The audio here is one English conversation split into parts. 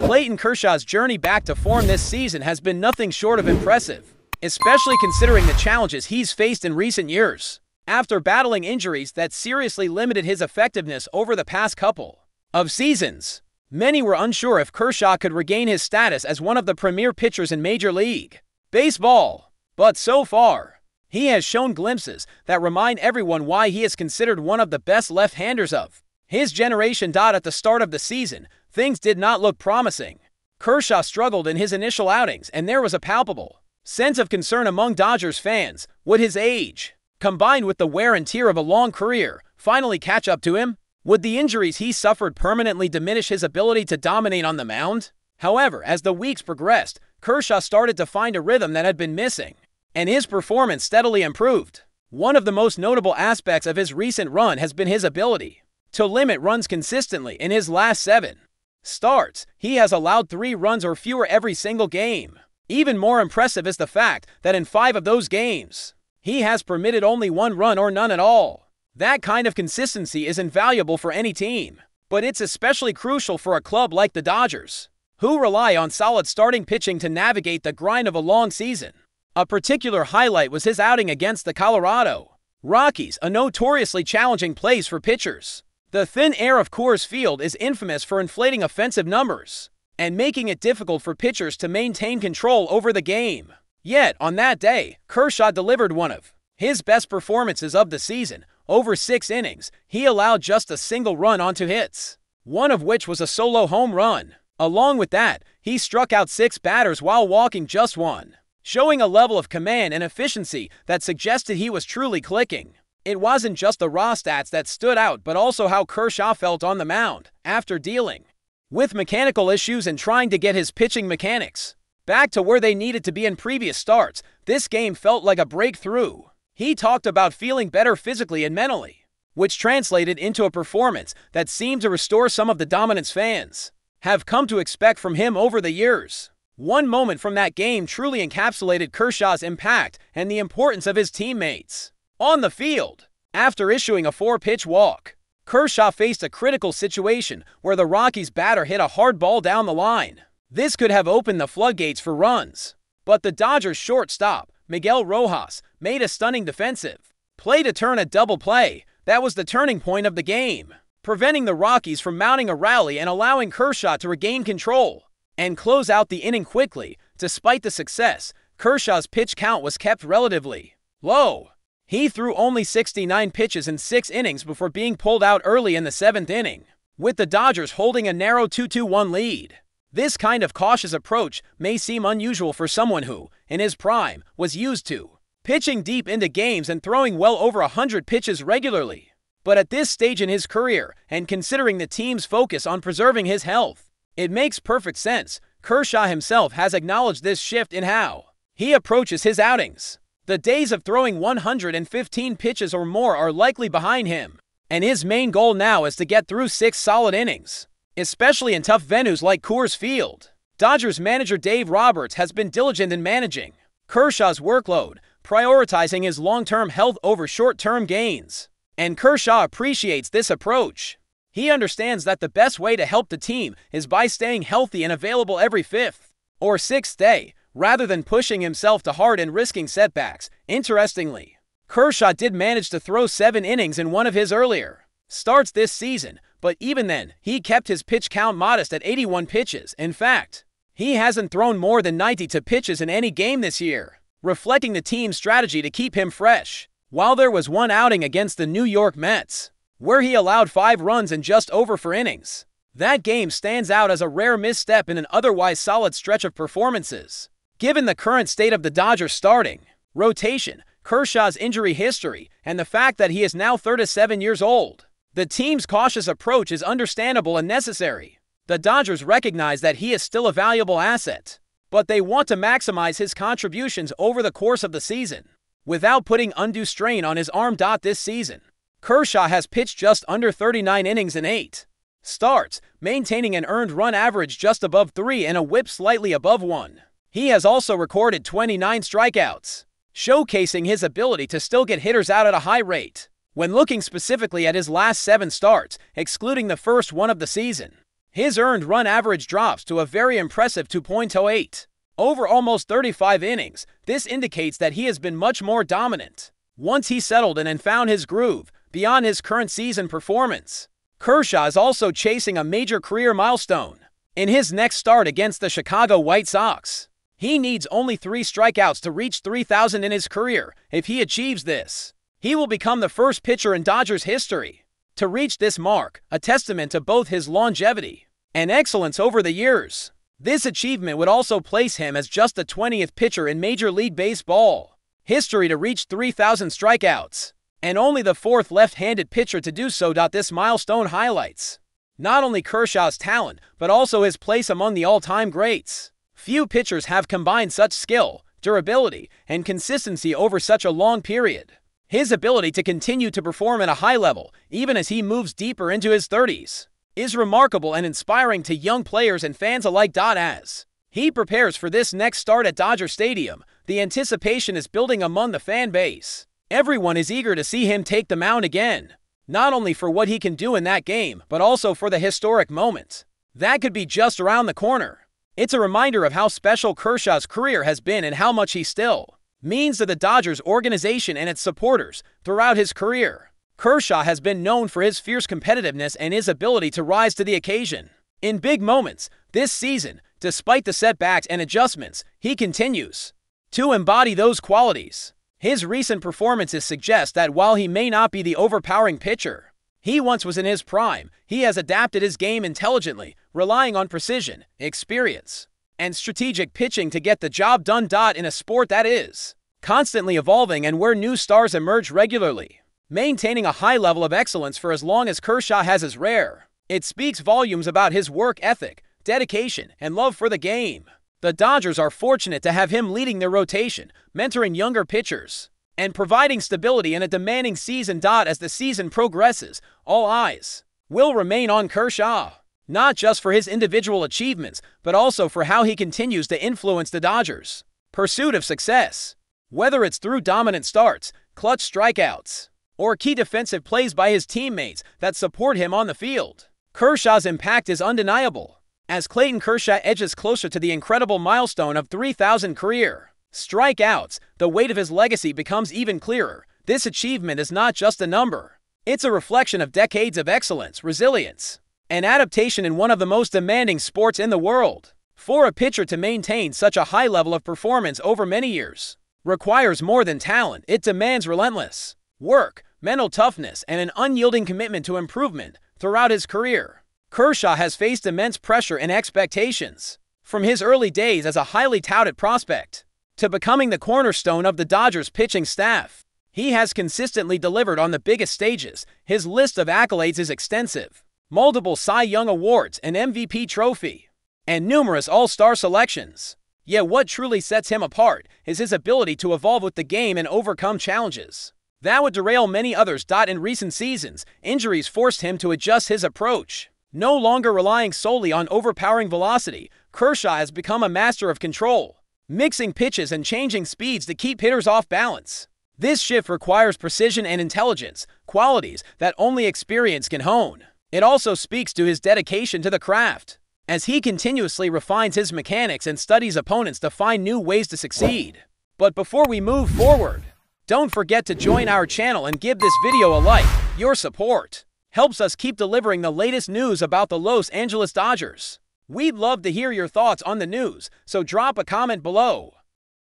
Clayton Kershaw's journey back to form this season has been nothing short of impressive, especially considering the challenges he's faced in recent years. After battling injuries that seriously limited his effectiveness over the past couple of seasons, many were unsure if Kershaw could regain his status as one of the premier pitchers in Major League Baseball. But so far, he has shown glimpses that remind everyone why he is considered one of the best left-handers of his generation. At the start of the season, things did not look promising. Kershaw struggled in his initial outings, and there was a palpable sense of concern among Dodgers fans. Would his age, combined with the wear and tear of a long career, finally catch up to him? Would the injuries he suffered permanently diminish his ability to dominate on the mound? However, as the weeks progressed, Kershaw started to find a rhythm that had been missing, and his performance steadily improved. One of the most notable aspects of his recent run has been his ability to limit runs consistently. In his last 7 starts, he has allowed 3 runs or fewer every single game. Even more impressive is the fact that in 5 of those games, he has permitted only 1 run or none at all. That kind of consistency is invaluable for any team, but it's especially crucial for a club like the Dodgers, who rely on solid starting pitching to navigate the grind of a long season. A particular highlight was his outing against the Colorado Rockies, a notoriously challenging place for pitchers. The thin air of Coors Field is infamous for inflating offensive numbers and making it difficult for pitchers to maintain control over the game. Yet, on that day, Kershaw delivered one of his best performances of the season. Over 6 innings, he allowed just a single run onto hits, one of which was a solo home run. Along with that, he struck out 6 batters while walking just 1, showing a level of command and efficiency that suggested he was truly clicking. It wasn't just the raw stats that stood out, but also how Kershaw felt on the mound after dealing with mechanical issues and trying to get his pitching mechanics back to where they needed to be in previous starts. This game felt like a breakthrough. He talked about feeling better physically and mentally, which translated into a performance that seemed to restore some of the dominance fans have come to expect from him over the years. One moment from that game truly encapsulated Kershaw's impact and the importance of his teammates on the field. After issuing a 4-pitch walk, Kershaw faced a critical situation where the Rockies batter hit a hard ball down the line. This could have opened the floodgates for runs, but the Dodgers shortstop, Miguel Rojas, made a stunning defensive play to turn a double play. That was the turning point of the game, preventing the Rockies from mounting a rally and allowing Kershaw to regain control and close out the inning quickly. Despite the success, Kershaw's pitch count was kept relatively low. He threw only 69 pitches in 6 innings before being pulled out early in the 7th inning, with the Dodgers holding a narrow 2-1 lead. This kind of cautious approach may seem unusual for someone who, in his prime, was used to pitching deep into games and throwing well over 100 pitches regularly. But at this stage in his career, and considering the team's focus on preserving his health, it makes perfect sense. Kershaw himself has acknowledged this shift in how he approaches his outings. The days of throwing 115 pitches or more are likely behind him, and his main goal now is to get through 6 solid innings, especially in tough venues like Coors Field. Dodgers manager Dave Roberts has been diligent in managing Kershaw's workload, prioritizing his long-term health over short-term gains. And Kershaw appreciates this approach. He understands that the best way to help the team is by staying healthy and available every 5th or 6th day, rather than pushing himself too hard and risking setbacks. Interestingly, Kershaw did manage to throw 7 innings in one of his earlier starts this season, but even then, he kept his pitch count modest at 81 pitches. In fact, he hasn't thrown more than 92 pitches in any game this year, reflecting the team's strategy to keep him fresh. While there was one outing against the New York Mets, where he allowed 5 runs in just over 4 innings, that game stands out as a rare misstep in an otherwise solid stretch of performances. Given the current state of the Dodgers starting rotation, Kershaw's injury history, and the fact that he is now 37 years old, the team's cautious approach is understandable and necessary. The Dodgers recognize that he is still a valuable asset, but they want to maximize his contributions over the course of the season without putting undue strain on his arm. This season, Kershaw has pitched just under 39 innings in 8 starts, maintaining an earned run average just above 3 and a WHIP slightly above 1. He has also recorded 29 strikeouts, showcasing his ability to still get hitters out at a high rate. When looking specifically at his last 7 starts, excluding the first one of the season, His earned run average drops to a very impressive 2.08. Over almost 35 innings, this indicates that he has been much more dominant. Once he settled in and found his groove, beyond his current season performance, Kershaw is also chasing a major career milestone. In his next start against the Chicago White Sox, he needs only 3 strikeouts to reach 3,000 in his career. If he achieves this, he will become the first pitcher in Dodgers history to reach this mark, a testament to both his longevity and excellence over the years. This achievement would also place him as just the 20th pitcher in Major League Baseball history to reach 3,000 strikeouts, and only the 4th left-handed pitcher to do so. This milestone highlights not only Kershaw's talent, but also his place among the all-time greats. Few pitchers have combined such skill, durability, and consistency over such a long period. His ability to continue to perform at a high level, even as he moves deeper into his 30s, is remarkable and inspiring to young players and fans alike. As he prepares for this next start at Dodger Stadium, the anticipation is building among the fan base. Everyone is eager to see him take the mound again, not only for what he can do in that game, but also for the historic moment that could be just around the corner. It's a reminder of how special Kershaw's career has been and how much he still means to the Dodgers organization and its supporters throughout his career. Kershaw has been known for his fierce competitiveness and his ability to rise to the occasion. In big moments, this season, despite the setbacks and adjustments, he continues to embody those qualities. His recent performances suggest that while he may not be the overpowering pitcher he once was in his prime, he has adapted his game intelligently, relying on precision, experience, and strategic pitching to get the job done. In a sport that is constantly evolving and where new stars emerge regularly, maintaining a high level of excellence for as long as Kershaw has is rare. It speaks volumes about his work ethic, dedication, and love for the game. The Dodgers are fortunate to have him leading their rotation, mentoring younger pitchers, and providing stability in a demanding season. As the season progresses, all eyes will remain on Kershaw, not just for his individual achievements, but also for how he continues to influence the Dodgers' pursuit of success. Whether it's through dominant starts, clutch strikeouts, or key defensive plays by his teammates that support him on the field, Kershaw's impact is undeniable. As Clayton Kershaw edges closer to the incredible milestone of 3,000 career strikeouts, the weight of his legacy becomes even clearer. This achievement is not just a number. It's a reflection of decades of excellence, resilience, and adaptation in one of the most demanding sports in the world. For a pitcher to maintain such a high level of performance over many years requires more than talent. It demands relentless work, mental toughness, and an unyielding commitment to improvement throughout his career. Kershaw has faced immense pressure and expectations. From his early days as a highly touted prospect to becoming the cornerstone of the Dodgers pitching staff, he has consistently delivered on the biggest stages. His list of accolades is extensive. Multiple Cy Young Awards, an MVP trophy, and numerous All-Star selections. Yet what truly sets him apart is his ability to evolve with the game and overcome challenges that would derail many others. In recent seasons, injuries forced him to adjust his approach. No longer relying solely on overpowering velocity, Kershaw has become a master of control, mixing pitches and changing speeds to keep hitters off balance. This shift requires precision and intelligence, qualities that only experience can hone. It also speaks to his dedication to the craft, as he continuously refines his mechanics and studies opponents to find new ways to succeed. But before we move forward, don't forget to join our channel and give this video a like. Your support helps us keep delivering the latest news about the Los Angeles Dodgers. We'd love to hear your thoughts on the news, so drop a comment below.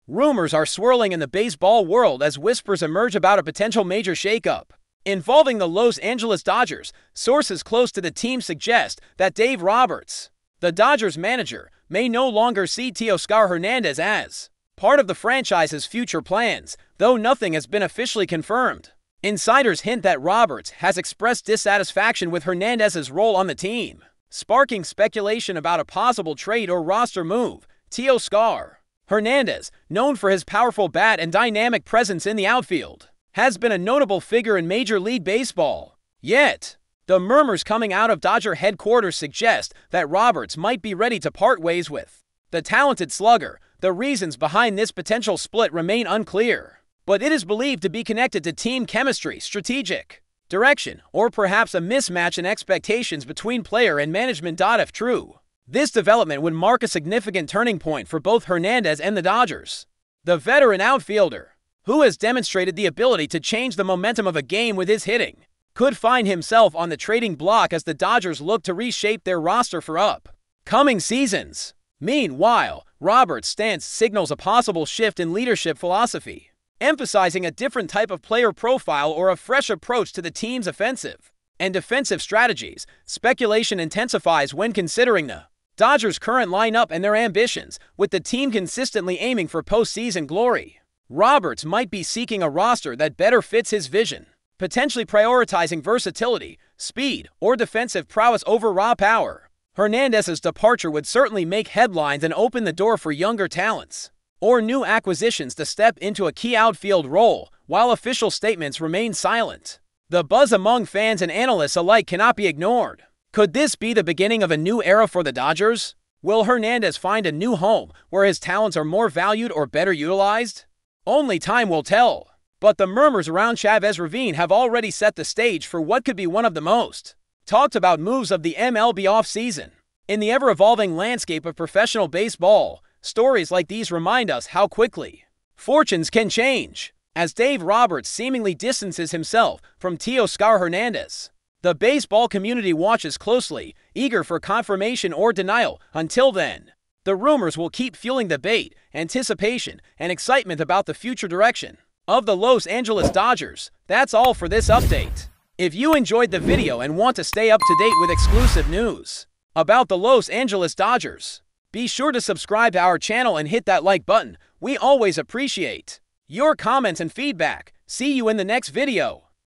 Rumors are swirling in the baseball world as whispers emerge about a potential major shakeup involving the Los Angeles Dodgers. Sources close to the team suggest that Dave Roberts, the Dodgers manager, may no longer see Teoscar Hernandez as part of the franchise's future plans, though nothing has been officially confirmed. Insiders hint that Roberts has expressed dissatisfaction with Hernandez's role on the team, sparking speculation about a possible trade or roster move. Teoscar Hernandez, known for his powerful bat and dynamic presence in the outfield, has been a notable figure in Major League Baseball. Yet, the murmurs coming out of Dodger headquarters suggest that Roberts might be ready to part ways with the talented slugger. The reasons behind this potential split remain unclear, but it is believed to be connected to team chemistry, strategic direction, or perhaps a mismatch in expectations between player and management. If true, this development would mark a significant turning point for both Hernandez and the Dodgers. The veteran outfielder, who has demonstrated the ability to change the momentum of a game with his hitting, could find himself on the trading block as the Dodgers look to reshape their roster for upcoming seasons. Meanwhile, Roberts' stance signals a possible shift in leadership philosophy, emphasizing a different type of player profile or a fresh approach to the team's offensive and defensive strategies. Speculation intensifies when considering the Dodgers' current lineup and their ambitions, with the team consistently aiming for postseason glory. Roberts might be seeking a roster that better fits his vision, potentially prioritizing versatility, speed, or defensive prowess over raw power. Hernandez's departure would certainly make headlines and open the door for younger talents or new acquisitions to step into a key outfield role, while official statements remain silent. The buzz among fans and analysts alike cannot be ignored. Could this be the beginning of a new era for the Dodgers? Will Hernandez find a new home where his talents are more valued or better utilized? Only time will tell. But the murmurs around Chavez Ravine have already set the stage for what could be one of the most talked about moves of the MLB offseason. In the ever-evolving landscape of professional baseball, stories like these remind us how quickly fortunes can change. As Dave Roberts seemingly distances himself from Teoscar Hernandez, the baseball community watches closely, eager for confirmation or denial. Until then, the rumors will keep fueling debate, anticipation, and excitement about the future direction of the Los Angeles Dodgers. That's all for this update. If you enjoyed the video and want to stay up to date with exclusive news about the Los Angeles Dodgers, be sure to subscribe to our channel and hit that like button. We always appreciate your comments and feedback. See you in the next video.